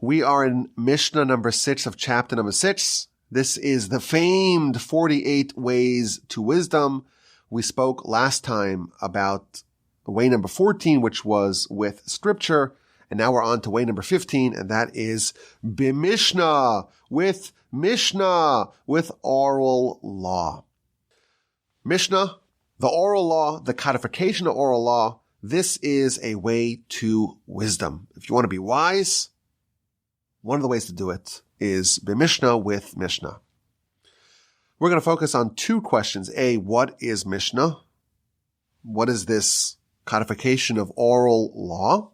We are in Mishnah number 6 of chapter number 6. This is the famed 48 ways to wisdom. We spoke last time about way number 14, which was with scripture. And now we're on to way number 15, and that is Mishnah, with oral law. Mishnah, the oral law, the codification of oral law, this is a way to wisdom. If you want to be wise, one of the ways to do it is Mishnah with Mishnah. We're going to focus on two questions. A, what is Mishnah? What is this codification of oral law?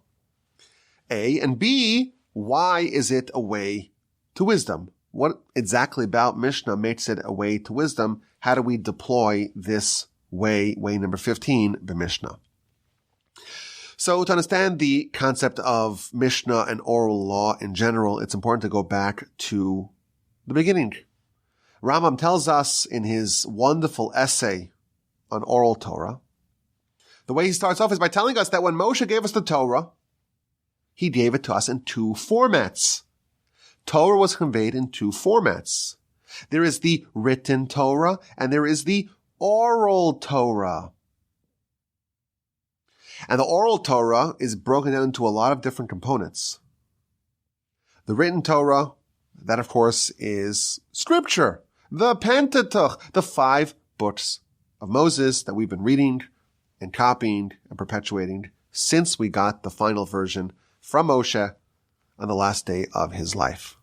A, and B, why is it a way to wisdom? What exactly about Mishnah makes it a way to wisdom? How do we deploy this way number 15, Mishnah? So to understand the concept of Mishnah and oral law in general, it's important to go back to the beginning. Rambam tells us in his wonderful essay on oral Torah, the way he starts off is by telling us that when Moshe gave us the Torah, he gave it to us in two formats. Torah was conveyed in two formats. There is the written Torah and there is the oral Torah. And the oral Torah is broken down into a lot of different components. The written Torah, that of course is scripture, the Pentateuch, the 5 books of Moses that we've been reading and copying and perpetuating since we got the final version from Moshe on the last day of his life.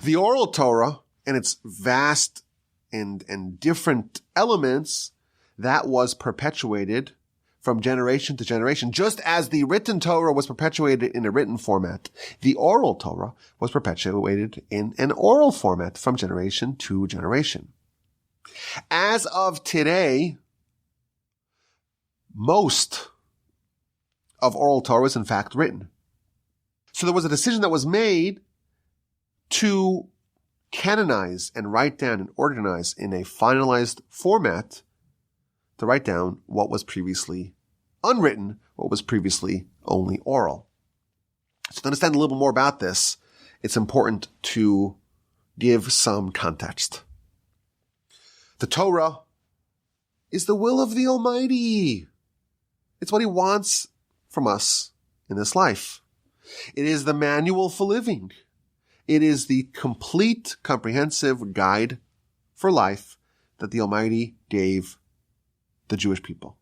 The oral Torah and its vast and different elements, that was perpetuated from generation to generation. Just as the written Torah was perpetuated in a written format, the oral Torah was perpetuated in an oral format from generation to generation. As of today, most of oral Torah is in fact written. So there was a decision that was made to canonize and write down and organize in a finalized format to write down what was previously unwritten, what was previously only oral. So to understand a little bit more about this, it's important to give some context. The Torah is the will of the Almighty. It's what He wants from us in this life. It is the manual for living. It is the complete, comprehensive guide for life that the Almighty gave the Jewish people.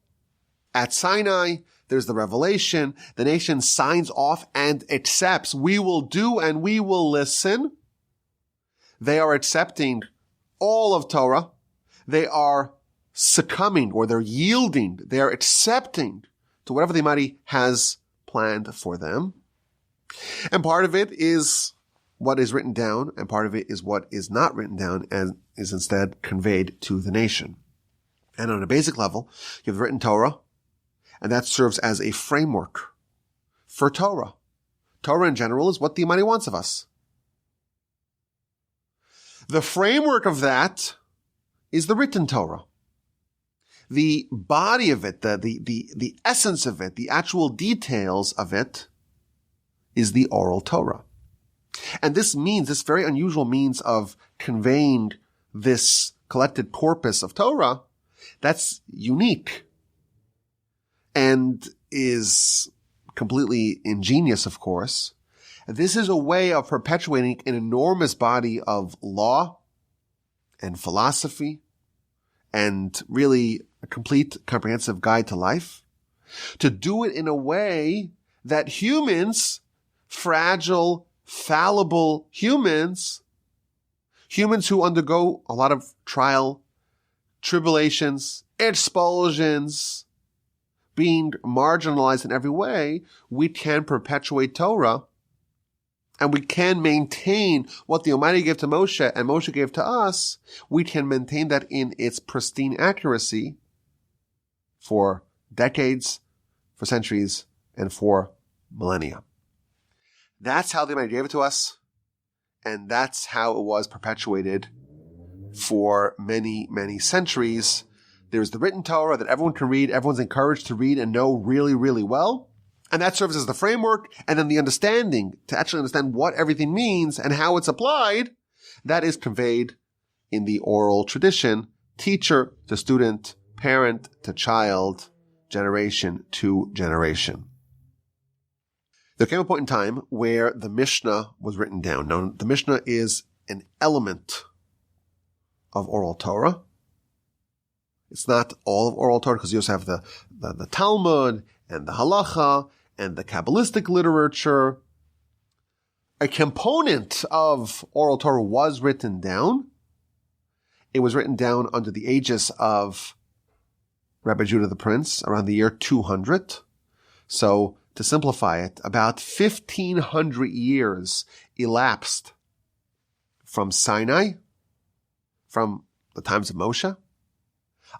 At Sinai, there's the revelation. The nation signs off and accepts. We will do and we will listen. They are accepting all of Torah. They are succumbing or they're yielding. They are accepting to whatever the Almighty has planned for them. And part of it is what is written down, and part of it is what is not written down and is instead conveyed to the nation. And on a basic level, you have the written Torah, and that serves as a framework for Torah. Torah in general is what the Almighty wants of us. The framework of that is the written Torah. The body of it, the essence of it, the actual details of it is the oral Torah. And this very unusual means of conveying this collected corpus of Torah, that's unique and is completely ingenious, of course. This is a way of perpetuating an enormous body of law and philosophy and really a complete, comprehensive guide to life. To do it in a way that humans, fragile, fallible humans who undergo a lot of trial, tribulations, expulsions, being marginalized in every way, we can perpetuate Torah and we can maintain what the Almighty gave to Moshe and Moshe gave to us. We can maintain that in its pristine accuracy for decades, for centuries, and for millennia. That's how the Almighty gave it to us, and that's how it was perpetuated for many, many centuries. There's the written Torah that everyone can read, everyone's encouraged to read and know really, really well. And that serves as the framework, and then the understanding, to actually understand what everything means and how it's applied, that is conveyed in the oral tradition, teacher to student, parent to child, generation to generation. There came a point in time where the Mishnah was written down. Now, the Mishnah is an element of oral Torah. It's not all of oral Torah, because you also have the Talmud and the Halacha and the Kabbalistic literature. A component of oral Torah was written down. It was written down under the aegis of Rabbi Judah the Prince around the year 200. So, to simplify it, about 1,500 years elapsed from Sinai, from the times of Moshe,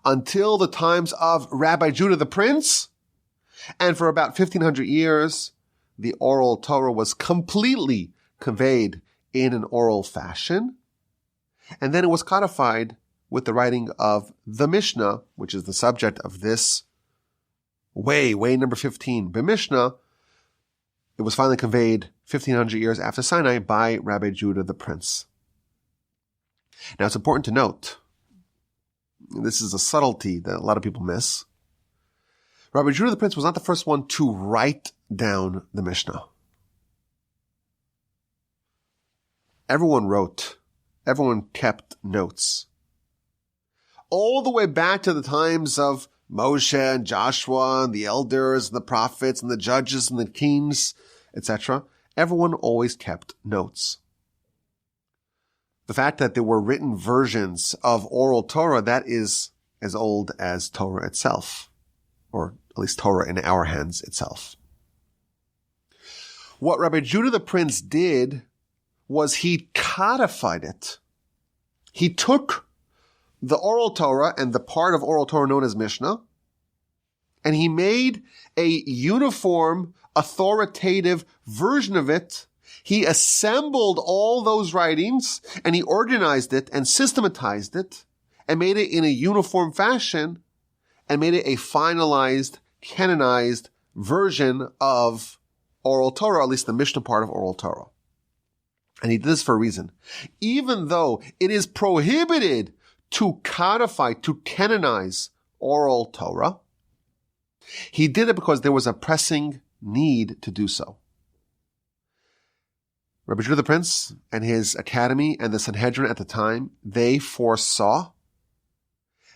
until the times of Rabbi Judah the Prince. And for about 1,500 years, the oral Torah was completely conveyed in an oral fashion. And then it was codified with the writing of the Mishnah, which is the subject of this way number 15, Mishnah. It was finally conveyed 1,500 years after Sinai by Rabbi Judah the Prince. Now, it's important to note, this is a subtlety that a lot of people miss. Rabbi Judah the Prince was not the first one to write down the Mishnah. Everyone wrote. Everyone kept notes. All the way back to the times of Moshe and Joshua and the elders and the prophets and the judges and the kings, etc. Everyone always kept notes. The fact that there were written versions of oral Torah, that is as old as Torah itself, or at least Torah in our hands itself. What Rabbi Judah the Prince did was he codified it. He took the oral Torah and the part of oral Torah known as Mishnah, and he made a uniform, authoritative version of it. He assembled all those writings, and he organized it and systematized it and made it in a uniform fashion and made it a finalized, canonized version of oral Torah, at least the Mishnah part of oral Torah. And he did this for a reason. Even though it is prohibited to codify, to canonize oral Torah, he did it because there was a pressing need to do so. Rabbi Judah the Prince and his academy and the Sanhedrin at the time, they foresaw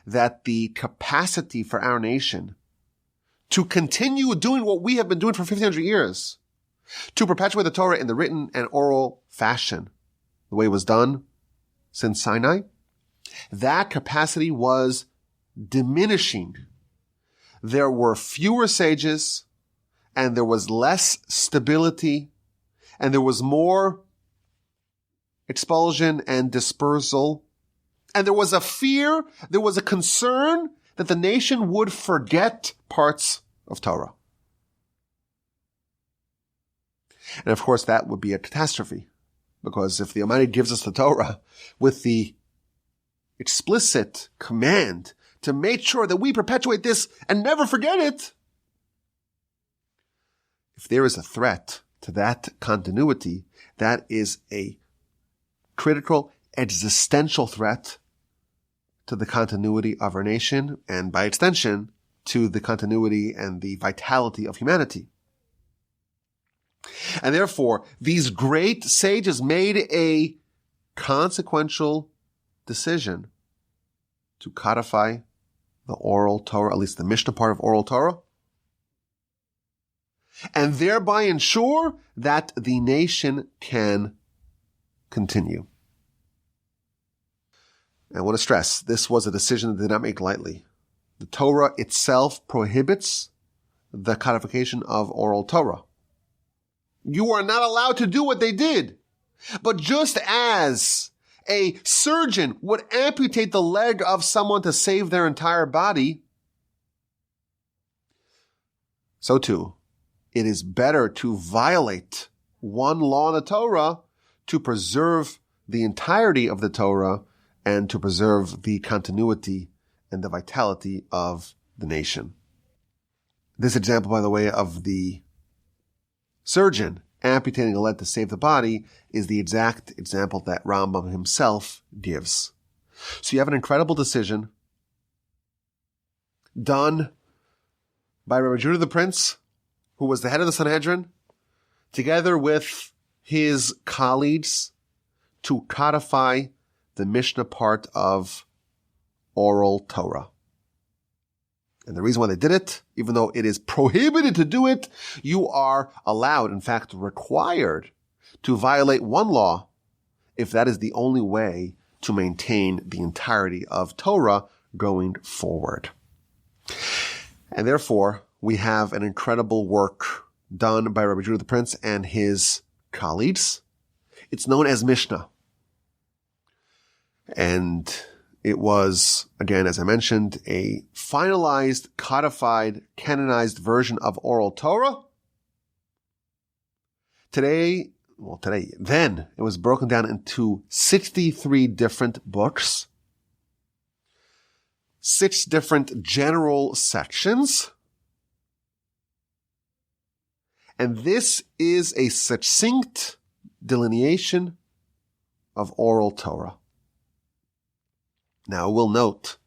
that the capacity for our nation to continue doing what we have been doing for 1,500 years, to perpetuate the Torah in the written and oral fashion, the way it was done since Sinai, that capacity was diminishing. There were fewer sages, and there was less stability, and there was more expulsion and dispersal. And there was a fear, there was a concern that the nation would forget parts of Torah. And of course, that would be a catastrophe, because if the Almighty gives us the Torah with the explicit command to make sure that we perpetuate this and never forget it, if there is a threat to that continuity, that is a critical, existential threat to the continuity of our nation, and by extension, to the continuity and the vitality of humanity. And therefore, these great sages made a consequential decision to codify the oral Torah, at least the Mishnah part of oral Torah, and thereby ensure that the nation can continue. I want to stress, this was a decision that they did not make lightly. The Torah itself prohibits the codification of oral Torah. You are not allowed to do what they did. But just as a surgeon would amputate the leg of someone to save their entire body, so too, it is better to violate one law in the Torah to preserve the entirety of the Torah and to preserve the continuity and the vitality of the nation. This example, by the way, of the surgeon amputating a leg to save the body is the exact example that Rambam himself gives. So you have an incredible decision done by Rabbi Judah the Prince, who was the head of the Sanhedrin, together with his colleagues, to codify the Mishnah part of oral Torah. And the reason why they did it, even though it is prohibited to do it, you are allowed, in fact required, to violate one law if that is the only way to maintain the entirety of Torah going forward. And therefore, we have an incredible work done by Rabbi Judah the Prince and his colleagues. It's known as Mishnah. And it was, again, as I mentioned, a finalized, codified, canonized version of oral Torah. Then it was broken down into 63 different books, 6 different general sections. And this is a succinct delineation of oral Torah. Now, we'll note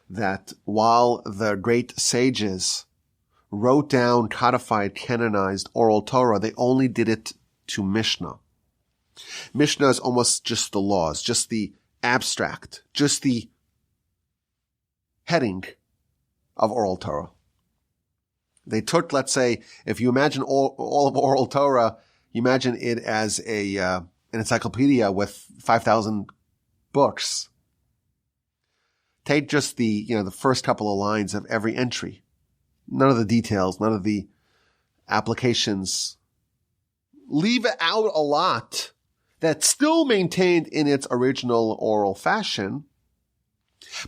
that while the great sages wrote down, codified, canonized oral Torah, they only did it to Mishnah. Mishnah is almost just the laws, just the abstract, just the heading of oral Torah. They took, let's say, if you imagine all of oral Torah, you imagine it as an encyclopedia with 5,000 books. Take just the first couple of lines of every entry. None of the details, none of the applications. Leave out a lot that's still maintained in its original oral fashion.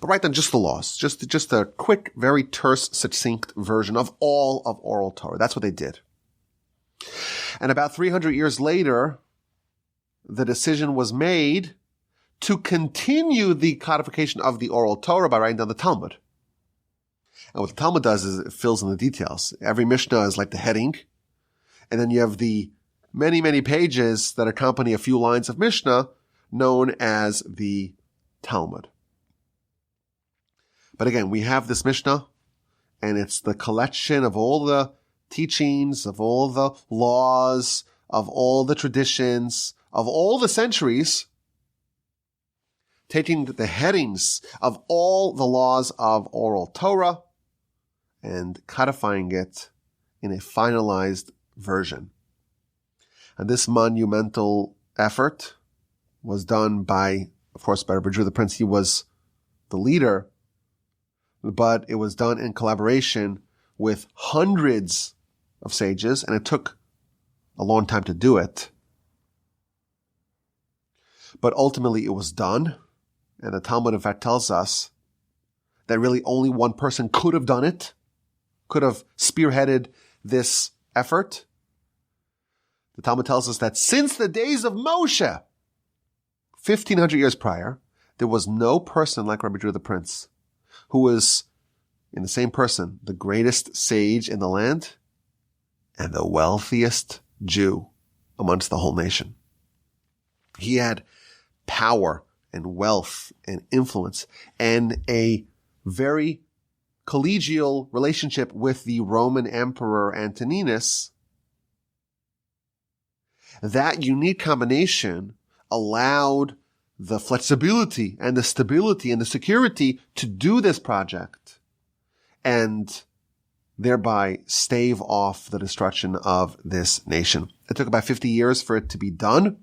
But write down just the laws, just a quick, very terse, succinct version of all of oral Torah. That's what they did. And about 300 years later, the decision was made to continue the codification of the oral Torah by writing down the Talmud. And what the Talmud does is it fills in the details. Every Mishnah is like the heading, and then you have the many, many pages that accompany a few lines of Mishnah known as the Talmud. But again, we have this Mishnah, and it's the collection of all the teachings, of all the laws, of all the traditions, of all the centuries, taking the headings of all the laws of oral Torah and codifying it in a finalized version. And this monumental effort was done by, of course, by Rabbi Judah the Prince. He was the leader, but it was done in collaboration with hundreds of sages, and it took a long time to do it. But ultimately it was done. And the Talmud, in fact, tells us that really only one person could have done it, could have spearheaded this effort. The Talmud tells us that since the days of Moshe, 1,500 years prior, there was no person like Rabbi Judah the Prince, who was, in the same person, the greatest sage in the land and the wealthiest Jew amongst the whole nation. He had power and wealth and influence and a very collegial relationship with the Roman Emperor Antoninus. That unique combination allowed the flexibility and the stability and the security to do this project and thereby stave off the destruction of this nation. It took about 50 years for it to be done.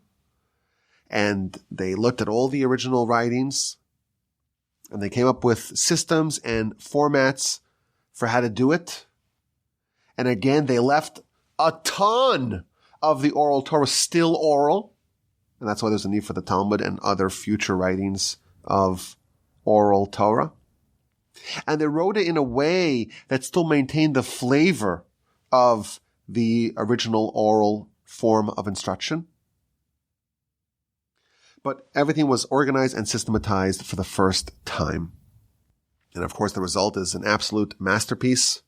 And they looked at all the original writings and they came up with systems and formats for how to do it. And again, they left a ton of the oral Torah still oral. And that's why there's a need for the Talmud and other future writings of oral Torah. And they wrote it in a way that still maintained the flavor of the original oral form of instruction. But everything was organized and systematized for the first time. And of course, the result is an absolute masterpiece.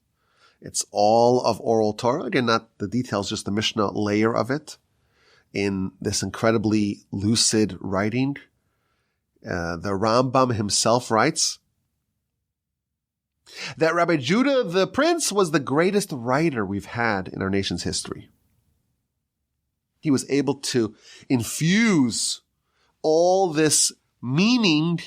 It's all of oral Torah. Again, not the details, just the Mishnah layer of it in this incredibly lucid writing. The Rambam himself writes that Rabbi Judah the Prince was the greatest writer we've had in our nation's history. He was able to infuse all this meaning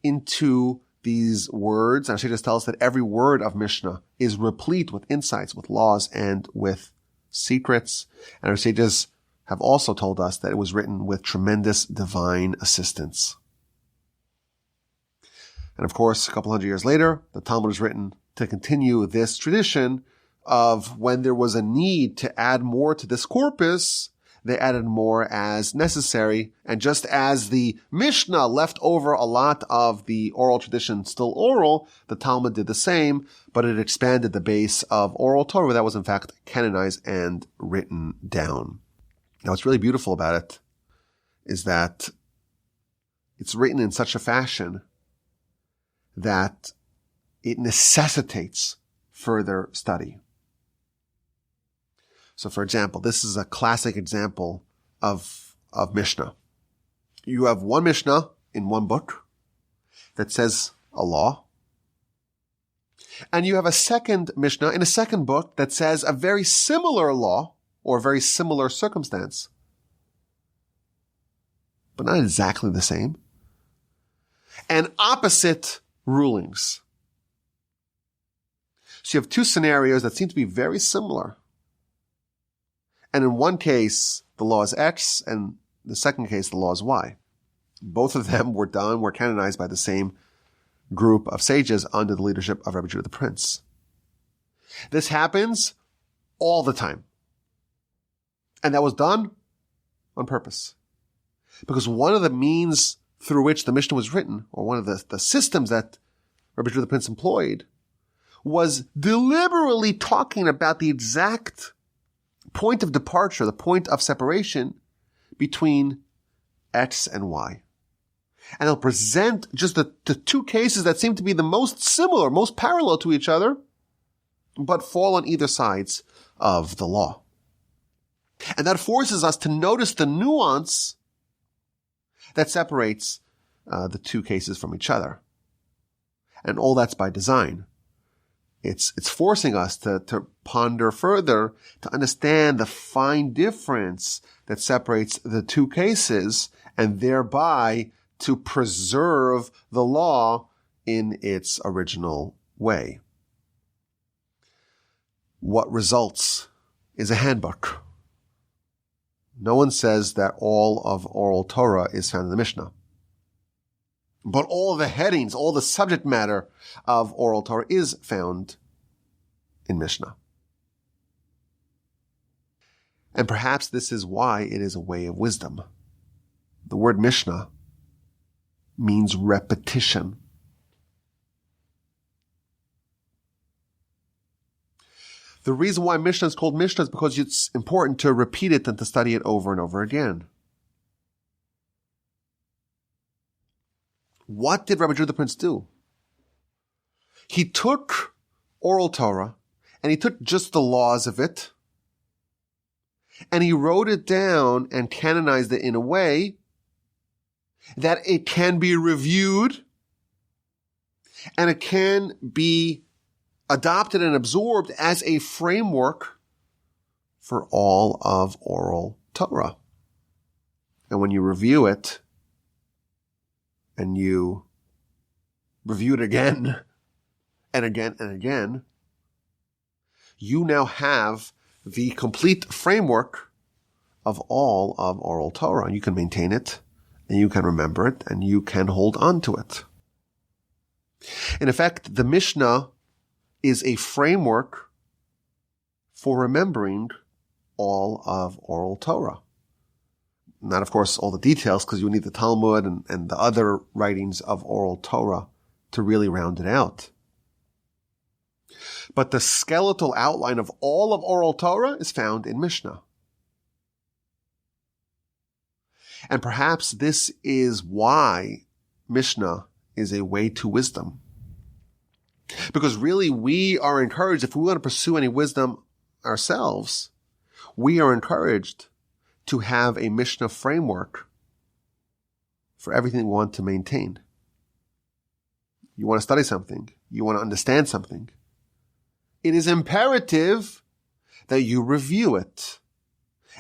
into these words. And Sages tell us that every word of Mishnah is replete with insights, with laws, and with secrets. And our sages have also told us that it was written with tremendous divine assistance. And of course, a couple hundred years later, the Talmud was written to continue this tradition of when there was a need to add more to this corpus, they added more as necessary. And just as the Mishnah left over a lot of the oral tradition still oral, the Talmud did the same, but it expanded the base of oral Torah that was in fact canonized and written down. Now, what's really beautiful about it is that it's written in such a fashion that it necessitates further study. So, for example, this is a classic example of Mishnah. You have one Mishnah in one book that says a law, and you have a second Mishnah in a second book that says a very similar law or a very similar circumstance, but not exactly the same, and opposite rulings. So you have two scenarios that seem to be very similar. And in one case, the law is X, and the second case, the law is Y. Both of them were canonized by the same group of sages under the leadership of Rabbi Judah the Prince. This happens all the time. And that was done on purpose. Because one of the means through which the Mishnah was written, or one of the systems that Rabbi Judah the Prince employed, was deliberately talking about the exact point of departure, the point of separation between X and Y. And he'll present just the two cases that seem to be the most similar, most parallel to each other, but fall on either sides of the law. And that forces us to notice the nuance that separates the two cases from each other. And all that's by design. It's forcing us to ponder further, to understand the fine difference that separates the two cases, and thereby to preserve the law in its original way. What results is a handbook. No one says that all of oral Torah is found in the Mishnah. But all the headings, all the subject matter of oral Torah is found in Mishnah. And perhaps this is why it is a way of wisdom. The word Mishnah means repetition. The reason why Mishnah is called Mishnah is because it's important to repeat it and to study it over and over again. What did Rabbi Judah the Prince do? He took oral Torah and he took just the laws of it and he wrote it down and canonized it in a way that it can be reviewed and it can be adopted and absorbed as a framework for all of oral Torah. And when you review it, and you review it again and again and again, you now have the complete framework of all of oral Torah. You can maintain it, and you can remember it, and you can hold on to it. In effect, the Mishnah is a framework for remembering all of oral Torah. Not, of course, all the details, because you need the Talmud and the other writings of oral Torah to really round it out. But the skeletal outline of all of oral Torah is found in Mishnah. And perhaps this is why Mishnah is a way to wisdom. Because really, we are encouraged, if we want to pursue any wisdom ourselves, we are encouraged to have a Mishnah framework for everything we want to maintain. You want to study something. You want to understand something. It is imperative that you review it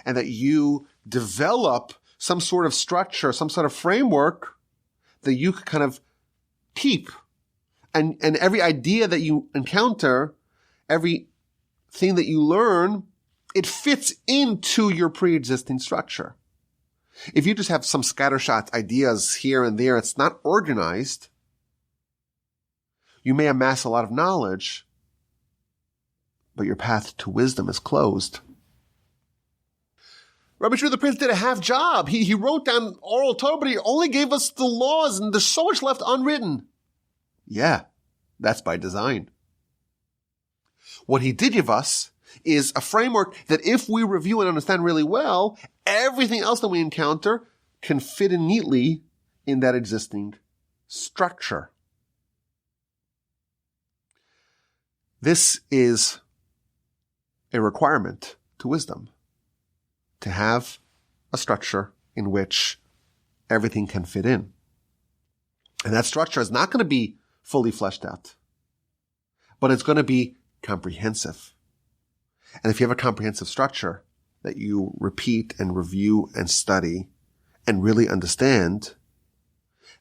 and that you develop some sort of structure, some sort of framework that you can kind of keep. And every idea that you encounter, every thing that you learn, it fits into your pre-existing structure. If you just have some scattershot ideas here and there, it's not organized, you may amass a lot of knowledge, but your path to wisdom is closed. Rabbi Shua the Prince did a half job. He wrote down oral Torah, but he only gave us the laws, and there's so much left unwritten. Yeah, that's by design. What he did give us is a framework that if we review and understand really well, everything else that we encounter can fit in neatly in that existing structure. This is a requirement to wisdom, to have a structure in which everything can fit in. And that structure is not going to be fully fleshed out, but it's going to be comprehensive. And if you have a comprehensive structure that you repeat and review and study and really understand,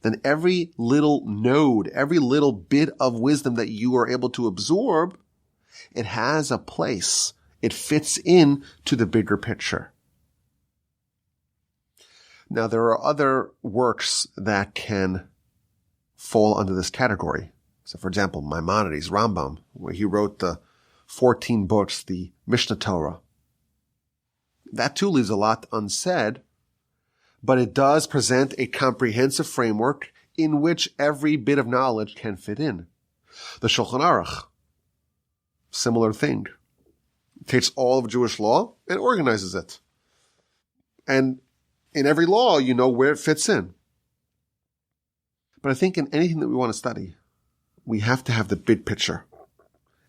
then every little node, every little bit of wisdom that you are able to absorb, it has a place. It fits in to the bigger picture. Now, there are other works that can fall under this category. So, for example, Maimonides, Rambam, where he wrote the 14 books, the Mishnah Torah. That too leaves a lot unsaid, but it does present a comprehensive framework in which every bit of knowledge can fit in. The Shulchan Aruch, similar thing. It takes all of Jewish law and organizes it. And in every law, you know where it fits in. But I think in anything that we want to study, we have to have the big picture.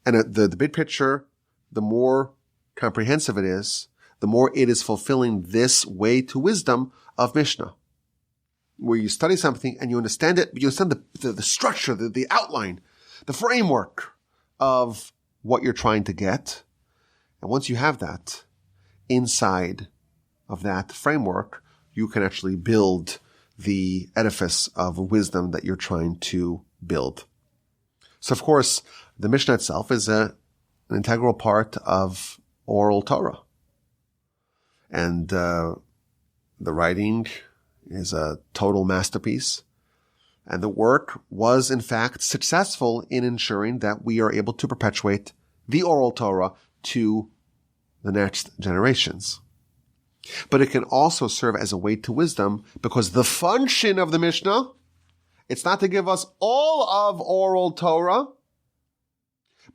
And the big picture, the more comprehensive it is, the more it is fulfilling this way to wisdom of Mishnah, where you study something and you understand it, but you understand the structure, the outline, the framework of what you're trying to get. And once you have that, inside of that framework, you can actually build the edifice of wisdom that you're trying to build. So, of course, the Mishnah itself is an integral part of oral Torah. And the writing is a total masterpiece. And the work was, in fact, successful in ensuring that we are able to perpetuate the oral Torah to the next generations. But it can also serve as a way to wisdom, because the function of the Mishnah, it's not to give us all of oral Torah,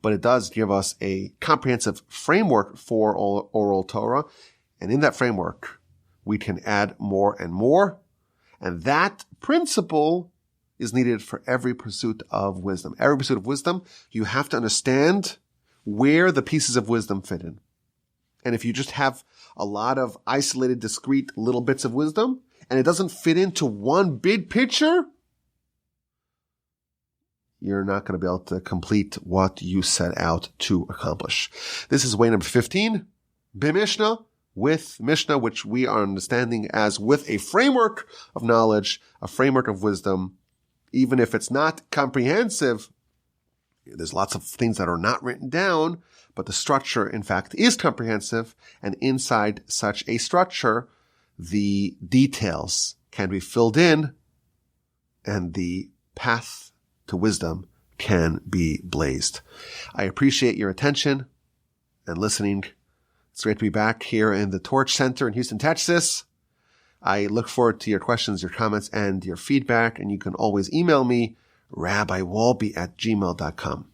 but it does give us a comprehensive framework for oral Torah. And in that framework, we can add more and more. And that principle is needed for every pursuit of wisdom. Every pursuit of wisdom, you have to understand where the pieces of wisdom fit in. And if you just have a lot of isolated, discrete little bits of wisdom, and it doesn't fit into one big picture, you're not going to be able to complete what you set out to accomplish. This is way number 15, B'Mishnah, with Mishnah, which we are understanding as with a framework of knowledge, a framework of wisdom. Even if it's not comprehensive, there's lots of things that are not written down, but the structure, in fact, is comprehensive. And inside such a structure, the details can be filled in and the path to wisdom can be blazed. I appreciate your attention and listening. It's great to be back here in the Torch Center in Houston, Texas. I look forward to your questions, your comments, and your feedback. And you can always email me, rabbiwalby@gmail.com.